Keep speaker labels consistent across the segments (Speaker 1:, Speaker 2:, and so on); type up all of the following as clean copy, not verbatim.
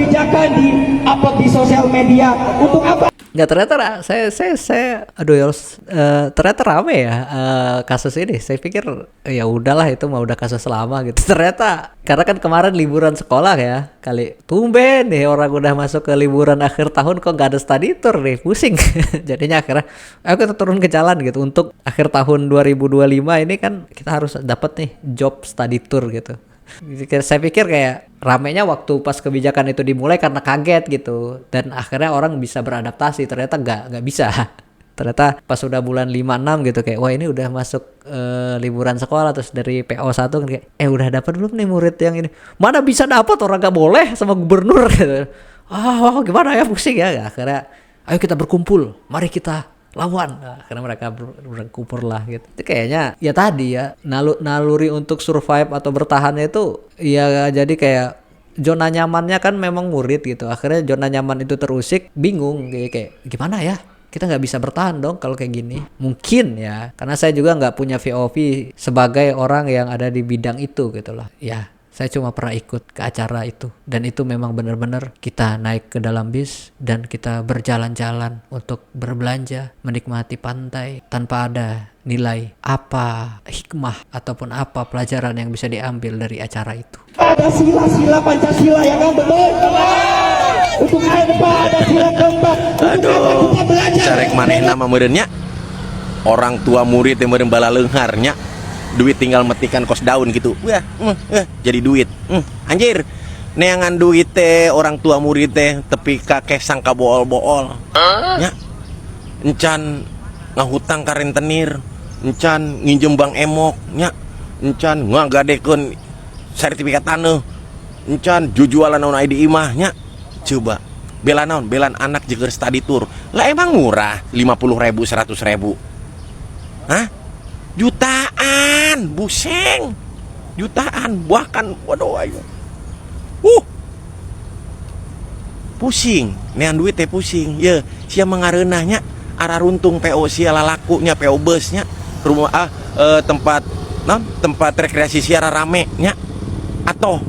Speaker 1: kebijakan di upload di sosial media. Untuk apa?
Speaker 2: Nggak, ternyata saya aduh ya, ternyata rame ya kasus ini. Saya pikir ya udahlah itu mah udah kasus lama gitu. Ternyata karena kan kemarin liburan sekolah ya, kali tumben nih orang udah masuk ke liburan akhir tahun kok nggak ada study tour nih, pusing. Jadinya akhirnya ayo kita turun ke jalan gitu untuk akhir tahun 2025 ini kan kita harus dapat nih job study tour gitu. Saya pikir kayak ramenya waktu pas kebijakan itu dimulai karena kaget gitu, dan akhirnya orang bisa beradaptasi. Ternyata nggak bisa. Ternyata pas udah bulan 5-6 gitu kayak wah ini udah masuk liburan sekolah, terus dari PO1 kan kayak udah dapat belum nih murid yang ini, mana bisa dapat, orang nggak boleh sama gubernur gitu. Wah gimana ya, pusing ya. Akhirnya ayo kita berkumpul, mari kita lawan. Nah, karena mereka berkumpul lah gitu. Itu kayaknya ya tadi ya naluri untuk survive atau bertahannya itu ya, jadi kayak zona nyamannya kan memang murid gitu. Akhirnya zona nyaman itu terusik, bingung kayak gimana ya, kita nggak bisa bertahan dong kalau kayak gini. Mungkin ya karena saya juga nggak punya VOV sebagai orang yang ada di bidang itu gitu loh ya. Saya cuma pernah ikut ke acara itu, dan itu memang benar-benar kita naik ke dalam bis dan kita berjalan-jalan untuk berbelanja, menikmati pantai tanpa ada nilai apa hikmah ataupun apa pelajaran yang bisa diambil dari acara itu.
Speaker 1: Ada sila-sila Pancasila ya kan, betul? Untuk hari depan ada sila keempat.
Speaker 3: Aduh, carek maneh nama merenya orang tua murid yang meureun bala leungharnya, duit tinggal metikan kos daun gitu. Wah, jadi duit. Anjir, neangan duit teh orang tua murid teh tepi ka kesang ka bool-bool. Nya. Encan ngahutang ka rentenir, encan nginjem bank emok, nya. Encan ngagadekeun sertifikat taneuh. Encan jujualan naon aya di imah, nya. Coba bela naon, belan anak jeung study tour. Lah emang murah 50.000 100.000. Hah? Jutaan, buseng, jutaan, bahkan waduh ayo, pusing, nean duit teh pusing, ya, sia mengareunahnya, arah runtung PO sia lalakunya PO busnya, rumah tempat rekreasi sia rame nya, atau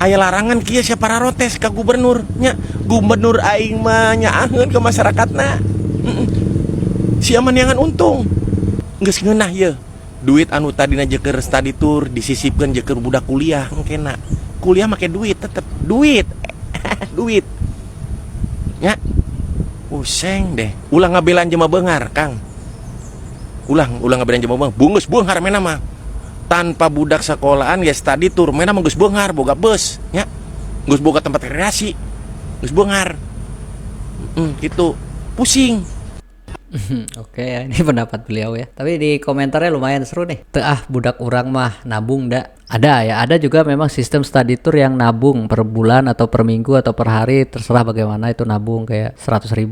Speaker 3: aya larangan kieu sia para rotes ka gubernur nya, gubernur aing mah nyaaheun ke masyarakatna, sia mah neangan untung. Geus ngeunah ye duit anu tadina jeker study tour disisipkeun jeker budak kuliah, engkena kuliah make duit, tetep duit. Duit nya pusing deh. Ulang ngabelan jelema beungar Kang, ulang ngabelan jelema beungar bungeus beungar mena mah tanpa budak sekolahan ya study tour mena mah geus beungar boga bus nya, geus boga tempat rekreasi geus beungar gitu pusing.
Speaker 2: Oke ya, ini pendapat beliau ya. Tapi di komentarnya lumayan seru nih. Budak urang mah nabung dak. Ada juga memang sistem study tour yang nabung per bulan atau per minggu atau per hari, terserah bagaimana itu nabung, kayak 100.000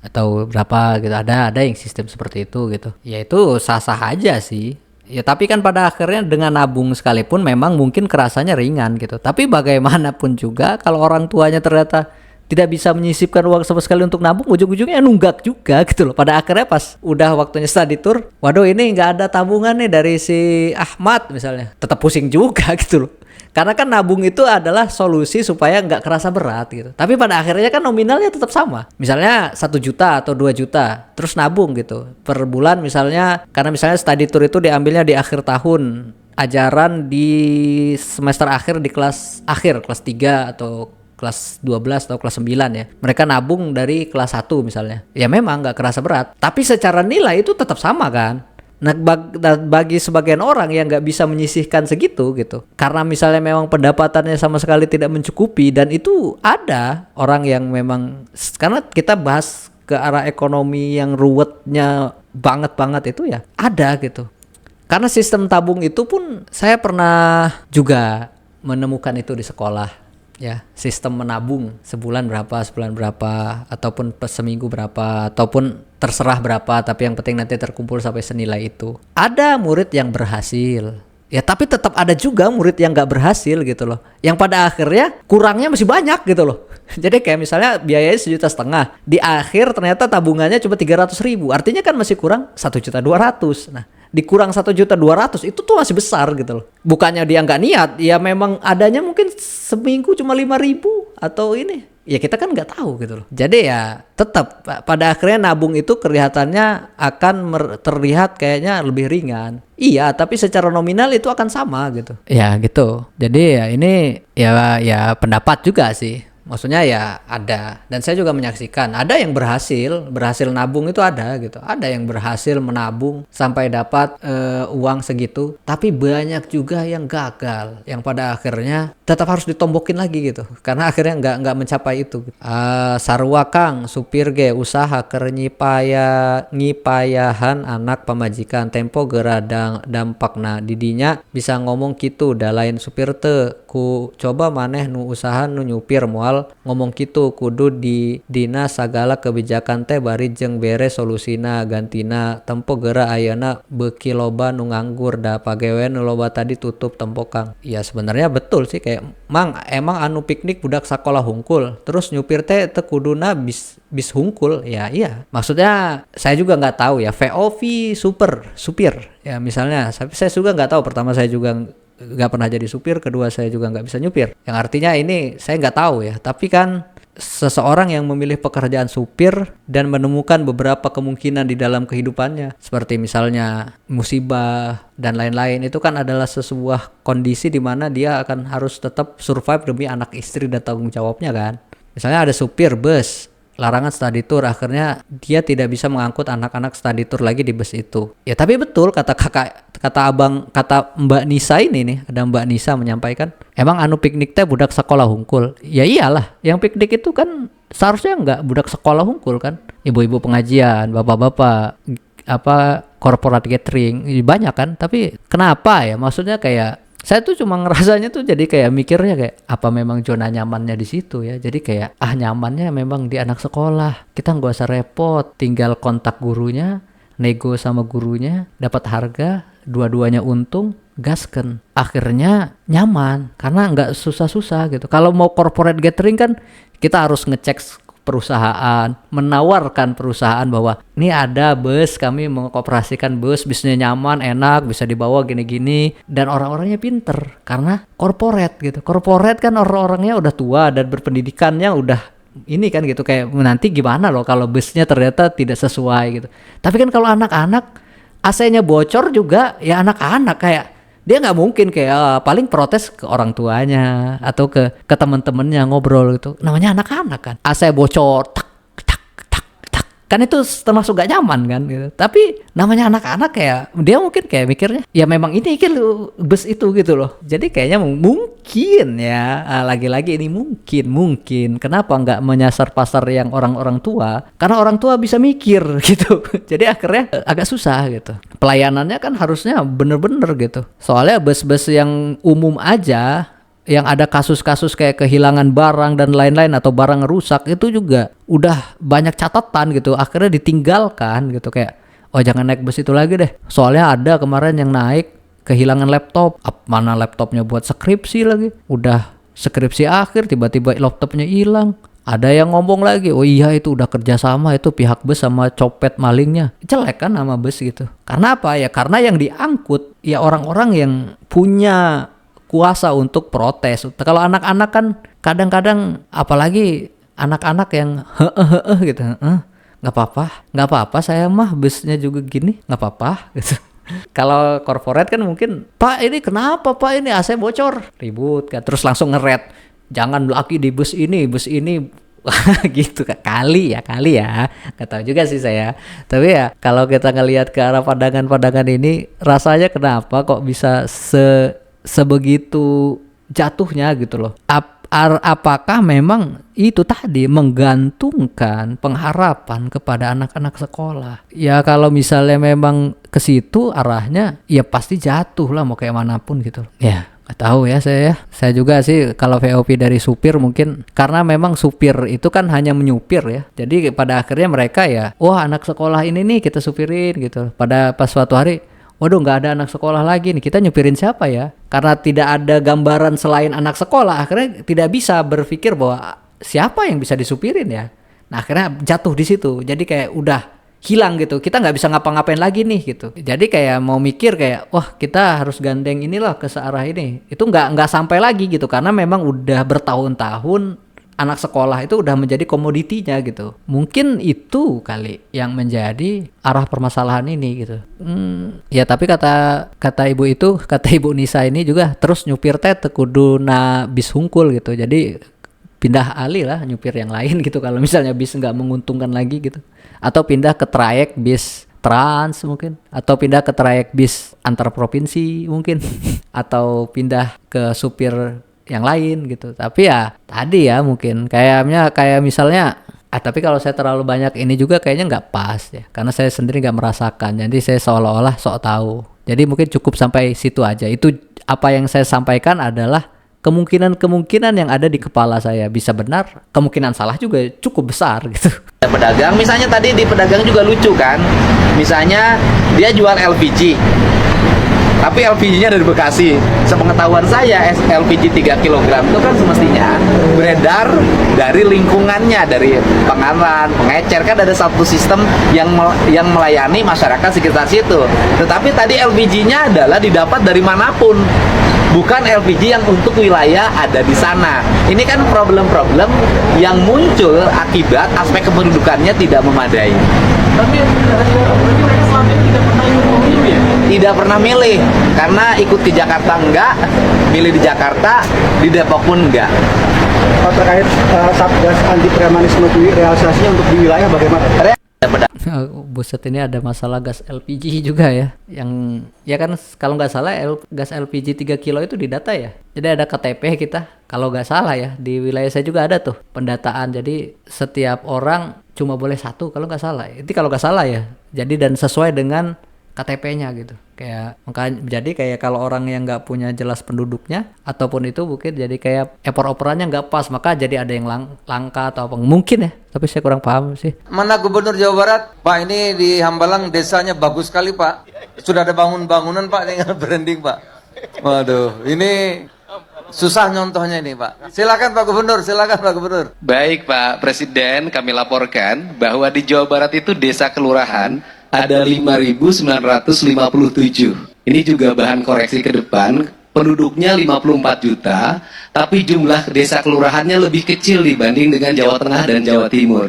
Speaker 2: atau berapa gitu. Ada yang sistem seperti itu gitu. Ya itu sah-sah aja sih. Ya tapi kan pada akhirnya dengan nabung sekalipun memang mungkin kerasanya ringan gitu. Tapi bagaimanapun juga kalau orang tuanya ternyata tidak bisa menyisipkan uang sama sekali untuk nabung, ujung-ujungnya nunggak juga gitu loh. Pada akhirnya pas udah waktunya study tour, waduh ini nggak ada tabungan nih dari si Ahmad misalnya, tetap pusing juga gitu loh. Karena kan nabung itu adalah solusi supaya nggak kerasa berat gitu. Tapi pada akhirnya kan nominalnya tetap sama. Misalnya 1 juta atau 2 juta, terus nabung gitu per bulan misalnya, karena misalnya study tour itu diambilnya di akhir tahun ajaran, di semester akhir, di kelas akhir, kelas 3 atau kelas 12 atau kelas 9 ya. Mereka nabung dari kelas 1 misalnya. Ya memang nggak kerasa berat. Tapi secara nilai itu tetap sama kan. Nah bagi sebagian orang yang nggak bisa menyisihkan segitu gitu. Karena misalnya memang pendapatannya sama sekali tidak mencukupi. Dan itu ada orang yang memang, karena kita bahas ke arah ekonomi yang ruwetnya banget itu ya. Ada gitu. Karena sistem tabung itu pun saya pernah juga menemukan itu di sekolah. Ya, sistem menabung sebulan berapa ataupun seminggu berapa ataupun terserah berapa, tapi yang penting nanti terkumpul sampai senilai itu. Ada murid yang berhasil. Ya, tapi tetap ada juga murid yang nggak berhasil gitu loh. Yang pada akhirnya kurangnya masih banyak gitu loh. Jadi kayak misalnya biayanya 1,5 juta, di akhir ternyata tabungannya cuma 300.000. Artinya kan masih kurang 1,2 juta. Nah, dikurang 1.200.000 itu tuh masih besar gitu loh. Bukannya dia nggak niat, ya memang adanya mungkin seminggu cuma 5.000 atau ini. Ya kita kan nggak tahu gitu loh. Jadi ya tetap pada akhirnya nabung itu kelihatannya akan terlihat kayaknya lebih ringan. Iya, tapi secara nominal itu akan sama gitu. Ya gitu. Jadi ya ini ya pendapat juga sih. Maksudnya ya ada, dan saya juga menyaksikan ada yang berhasil nabung itu ada gitu, ada yang berhasil menabung sampai dapat uang segitu, tapi banyak juga yang gagal, yang pada akhirnya tetap harus ditombokin lagi gitu, karena akhirnya nggak mencapai itu. Sarua Kang supir ge usaha keur nyipayahan anak pamajikan tempo geradang dampakna didinya bisa ngomong gitu, da lain supir teu ku coba maneh nu usaha nu nyupir moal ngomong gitu kudu di dina sagala kebijakan teh bari jeung beres solusina gantina tempo geura ayeuna beuki loba nu nganggur da pagewe nu loba tadi tutup tempo Kang. Ya sebenarnya betul sih, kayak Mang emang anu piknik budak sakola hungkul terus nyupir teh teu kuduna bis hungkul. Ya iya, maksudnya saya juga nggak tahu ya VOV supir ya misalnya, tapi saya juga nggak tahu, pertama saya juga nggak pernah jadi supir, kedua saya juga nggak bisa nyupir, yang artinya ini saya nggak tahu ya. Tapi kan seseorang yang memilih pekerjaan supir dan menemukan beberapa kemungkinan di dalam kehidupannya seperti misalnya musibah dan lain-lain, itu kan adalah sebuah kondisi di mana dia akan harus tetap survive demi anak istri dan tanggung jawabnya kan. Misalnya ada supir bus larangan study tour, akhirnya dia tidak bisa mengangkut anak-anak study tour lagi di bus itu. Ya tapi betul kata Mbak Nisa ini nih, ada Mbak Nisa menyampaikan, emang anu piknik teh budak sekolah hungkul. Ya iyalah, yang piknik itu kan seharusnya enggak budak sekolah hungkul kan, ibu-ibu pengajian, bapak-bapak corporate gathering banyak kan. Tapi kenapa ya, maksudnya kayak saya tuh cuma ngerasanya tuh jadi kayak mikirnya kayak apa memang zona nyamannya di situ ya. Jadi kayak nyamannya memang di anak sekolah. Kita nggak usah repot, tinggal kontak gurunya, nego sama gurunya, dapat harga, dua-duanya untung, gasken. Akhirnya nyaman karena nggak susah-susah gitu. Kalau mau corporate gathering kan kita harus ngecek perusahaan, menawarkan perusahaan bahwa ini ada bus, kami mengoperasikan busnya nyaman, enak, bisa dibawa gini-gini, dan orang-orangnya pinter karena corporate gitu. Corporate kan orang-orangnya udah tua dan berpendidikannya udah ini kan gitu, kayak nanti gimana loh kalau busnya ternyata tidak sesuai gitu. Tapi kan kalau anak-anak AC-nya bocor juga ya anak-anak, kayak dia nggak mungkin kayak paling protes ke orang tuanya atau ke teman-temannya ngobrol gitu. Namanya anak-anak kan. AC bocor, tak kan itu termasuk gak nyaman kan gitu. Tapi namanya anak-anak kayak dia mungkin kayak mikirnya ya memang ini kan bus itu gitu loh. Jadi kayaknya mungkin ya lagi-lagi ini mungkin kenapa nggak menyasar pasar yang orang-orang tua, karena orang tua bisa mikir gitu. Jadi akhirnya agak susah gitu. Pelayanannya kan harusnya bener-bener gitu. Soalnya bus-bus yang umum aja yang ada kasus-kasus kayak kehilangan barang dan lain-lain atau barang rusak itu juga udah banyak catatan gitu, akhirnya ditinggalkan gitu, kayak oh jangan naik bus itu lagi deh. Soalnya ada kemarin yang naik kehilangan laptop, mana laptopnya buat skripsi lagi, udah skripsi akhir tiba-tiba laptopnya hilang. Ada yang ngomong lagi, oh iya itu udah kerjasama itu pihak bus sama copet malingnya. Jelek kan nama bus gitu. Karena apa ya? Karena yang diangkut ya orang-orang yang punya kuasa untuk protes. Kalau anak-anak kan kadang-kadang, apalagi anak-anak yang gitu, nggak apa-apa saya mah busnya juga gini, nggak apa-apa gitu. Kalau corporate kan mungkin, Pak ini kenapa Pak ini AC bocor, ribut kan, terus langsung ngeret, jangan lagi di bus ini gitu kali ya, nggak tahu juga sih saya. Tapi ya kalau kita ngelihat ke arah pandangan ini, rasanya kenapa kok bisa sebegitu jatuhnya gitu loh. Apakah memang itu tadi menggantungkan pengharapan kepada anak-anak sekolah? Ya kalau misalnya memang ke situ arahnya, ya pasti jatuh lah mau kayak manapun gitu. Ya nggak tahu ya saya juga sih kalau VOP dari supir mungkin karena memang supir itu kan hanya menyupir ya. Jadi pada akhirnya mereka ya, wah anak sekolah ini nih kita supirin gitu. Pada pas suatu hari, waduh nggak ada anak sekolah lagi nih, kita nyupirin siapa ya? Karena tidak ada gambaran selain anak sekolah, akhirnya tidak bisa berpikir bahwa siapa yang bisa disupirin ya. Nah akhirnya jatuh di situ. Jadi kayak udah hilang gitu. Kita nggak bisa ngapa-ngapain lagi nih gitu. Jadi kayak mau mikir kayak wah kita harus gandeng inilah ke searah ini. Itu nggak sampai lagi gitu karena memang udah bertahun-tahun anak sekolah itu udah menjadi komoditinya gitu. Mungkin itu kali yang menjadi arah permasalahan ini gitu. Ya tapi kata ibu Nisa ini juga terus nyupir teh kudu na bis hungkul gitu. Jadi pindah alih lah nyupir yang lain gitu kalau misalnya bis nggak menguntungkan lagi gitu. Atau pindah ke trayek bis trans mungkin, atau pindah ke trayek bis antar provinsi mungkin, atau pindah ke supir yang lain gitu. Tapi ya tadi ya mungkin kayak misalnya tapi kalau saya terlalu banyak ini juga kayaknya nggak pas ya, karena saya sendiri nggak merasakan, jadi saya seolah-olah sok tahu. Jadi mungkin cukup sampai situ aja. Itu apa yang saya sampaikan adalah kemungkinan yang ada di kepala saya. Bisa benar, kemungkinan salah juga cukup besar gitu.
Speaker 4: Pedagang misalnya tadi di pedagang juga lucu kan, misalnya dia jual LPG tapi LPG-nya dari Bekasi. Sepengetahuan saya LPG 3 kg itu kan semestinya beredar dari lingkungannya, dari penganan, pengecer, kan ada satu sistem yang melayani masyarakat sekitar situ. Tetapi tadi LPG-nya adalah didapat dari manapun, bukan LPG yang untuk wilayah ada di sana. Ini kan problem-problem yang muncul akibat aspek kependudukannya tidak memadai. Tapi mereka selama ini tidak pernah milih ya? Tidak pernah milih, karena ikut ke Jakarta enggak, milih di Jakarta, di Depok pun enggak.
Speaker 1: Terkait Satgas anti premanisme realisasinya untuk di wilayah bagaimana?
Speaker 2: Buset, ini ada masalah gas LPG juga ya. Yang ya kan kalau nggak salah gas LPG 3 kilo itu didata ya. Jadi ada KTP kita. Kalau nggak salah ya, di wilayah saya juga ada tuh pendataan. Jadi setiap orang cuma boleh satu kalau nggak salah. Itu kalau nggak salah ya. Jadi dan sesuai dengan KTP-nya gitu. Kayak makanya jadi kayak kalau orang yang nggak punya jelas penduduknya ataupun itu mungkin jadi kayak oper-operannya nggak pas, maka jadi ada yang langka atau apa mungkin ya, tapi saya kurang paham sih.
Speaker 5: Mana Gubernur Jawa Barat? Pak, ini di Hambalang desanya bagus sekali Pak, sudah ada bangunan Pak, tinggal branding Pak. Waduh, ini susah nyontohnya ini Pak. Silakan Pak Gubernur, silakan Pak Gubernur.
Speaker 6: Baik Pak Presiden, kami laporkan bahwa di Jawa Barat itu desa kelurahan ada 5.957. Ini juga bahan koreksi ke depan, penduduknya 54 juta, tapi jumlah desa kelurahannya lebih kecil dibanding dengan Jawa Tengah dan Jawa Timur.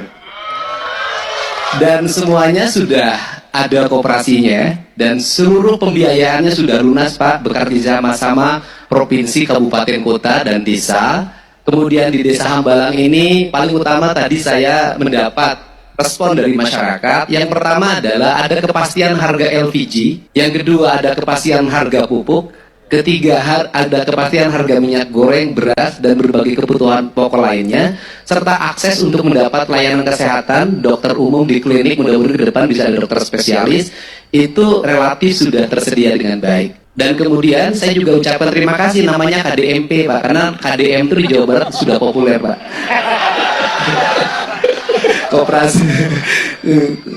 Speaker 6: Dan semuanya sudah ada koperasinya, dan seluruh pembiayaannya sudah lunas Pak, bekerja sama-sama provinsi, kabupaten, kota, dan desa. Kemudian di desa Hambalang ini, paling utama tadi saya mendapat respon dari masyarakat. Yang pertama adalah ada kepastian harga LPG, yang kedua ada kepastian harga pupuk, ketiga ada kepastian harga minyak goreng, beras, dan berbagai kebutuhan pokok lainnya, serta akses untuk mendapat layanan kesehatan, dokter umum di klinik, mudah-mudahan ke depan bisa ada dokter spesialis, itu relatif sudah tersedia dengan baik. Dan kemudian saya juga ucapkan terima kasih namanya KDMP Pak, karena KDM itu di Jawa Barat sudah populer Pak.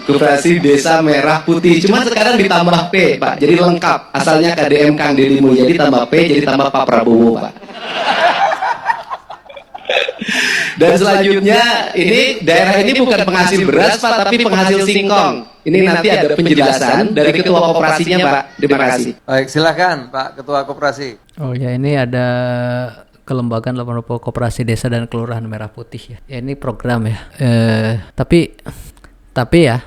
Speaker 6: Koperasi Desa Merah Putih, cuma sekarang ditambah P Pak, jadi lengkap. Asalnya KDM Kang Deddy Mulyadi tambah P jadi tambah Pak Prabowo Pak. Dan selanjutnya ini daerah ini bukan penghasil beras Pak, tapi penghasil singkong. Ini nanti ada penjelasan dari ketua koperasinya Pak. Terima kasih.
Speaker 5: Baik, silakan Pak Ketua Koperasi.
Speaker 2: Oh ya, ini ada Kelembagaan Koperasi Desa dan Kelurahan Merah Putih ya. Ya ini program ya. Tapi ya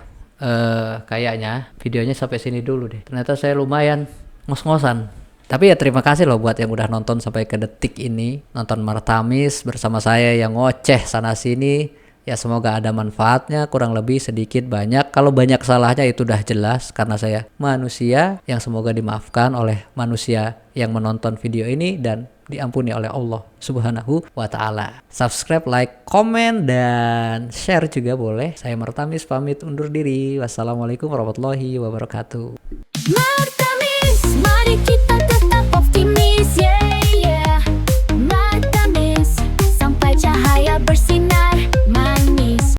Speaker 2: kayaknya videonya sampai sini dulu deh. Ternyata saya lumayan ngos-ngosan. Tapi ya terima kasih loh buat yang udah nonton sampai ke detik ini, nonton Martamis bersama saya yang ngoceh sana sini. Ya semoga ada manfaatnya, kurang lebih sedikit banyak. Kalau banyak salahnya itu udah jelas karena saya manusia yang semoga dimaafkan oleh manusia yang menonton video ini dan diampuni oleh Allah Subhanahu wa ta'ala. Subscribe, like, komen, dan share juga boleh. Saya Martamis pamit undur diri. Wassalamualaikum warahmatullahi wabarakatuh.